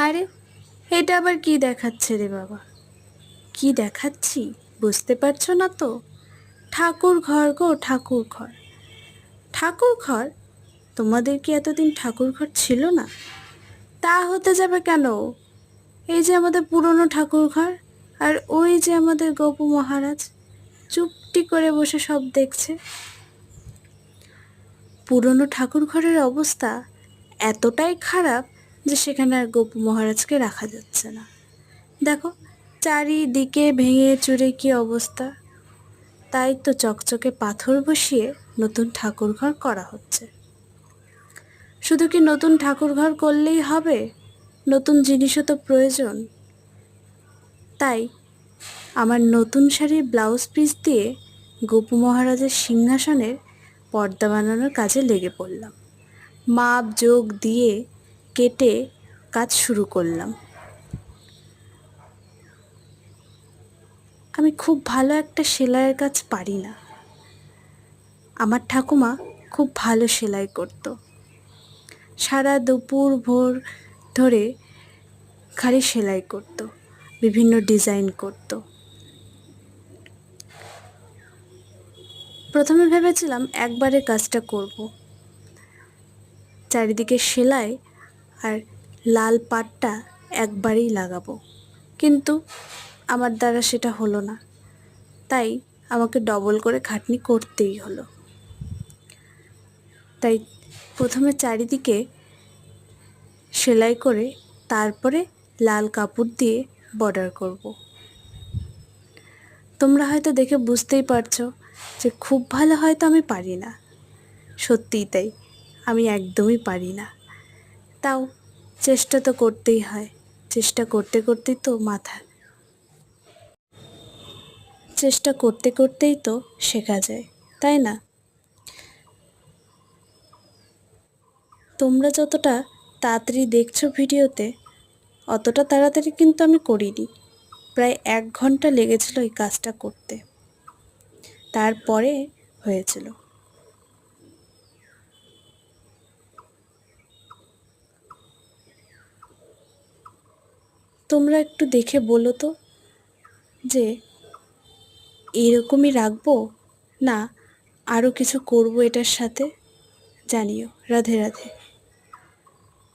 আরে, এটা আবার কি দেখাচ্ছে রে বাবা? কি দেখাচ্ছি বুঝতে পারছো না তো? ঠাকুর ঘর গো, ঠাকুর ঘর। ঠাকুর ঘর? তোমাদের কি এতদিন ঠাকুর ঘর ছিল না? তা হতে যাবে কেন? এই যে আমাদের পুরনো ঠাকুর ঘর, আর ওই যে আমাদের গপু মহারাজ চুপটি করে বসে সব দেখছে। পুরনো ঠাকুর ঘরের অবস্থা এতটাই খারাপ যে সেখানে আর গপু মহারাজকে রাখা যাচ্ছে না। দেখো, চারিদিকে ভেঙে চুরে কি অবস্থা। তাই তো চকচকে পাথর বসিয়ে নতুন ঠাকুরঘর করা হচ্ছে। শুধু কি নতুন ঠাকুরঘর করলেই হবে? নতুন জিনিসও তো প্রয়োজন। তাই আমার নতুন শাড়ির ব্লাউজ পিস দিয়ে গপু মহারাজের সিংহাসনের পর্দা বানানোর কাজে লেগে পড়লাম। মাপ যোগ দিয়ে কেটে কাজ শুরু করলাম। আমি খুব ভালো একটা সেলাইয়ের কাজ পারি না। আমার ঠাকুমা খুব ভালো সেলাই করতো। সারা দুপুর ভোর ধরে খালি সেলাই করতো, বিভিন্ন ডিজাইন করতো। প্রথমে ভেবেছিলাম একবারে কাজটা করব, চারিদিকে সেলাই আর লাল পাটটা একবারেই লাগাবো, কিন্তু আমার দ্বারা সেটা হলো না। তাই আমাকে ডবল করে খাটনি করতেই হলো। তাই প্রথমে চারিদিকে সেলাই করে তারপরে লাল কাপড় দিয়ে বর্ডার করব। তোমরা হয়তো দেখে বুঝতেই পারছো যে খুব ভালো হয়তো আমি পারি না। সত্যিই তাই, আমি একদমই পারি না। তাও চেষ্টা তো করতেই হয়। চেষ্টা করতে করতেই তো চেষ্টা করতে করতেই তো শেখা যায়, তাই না? তোমরা যতটা তাড়াতাড়ি দেখছো ভিডিওতে, অতটা তাড়াতাড়ি কিন্তু আমি করিনি। প্রায় 1 ঘন্টা লেগেছিল এই কাজটা করতে, তারপরে হয়েছিল। তোমরা একটু দেখে বলো তো যে এরকমই রাখবো, না আরও কিছু করব এটার সাথে? জানিও। রাধে রাধে।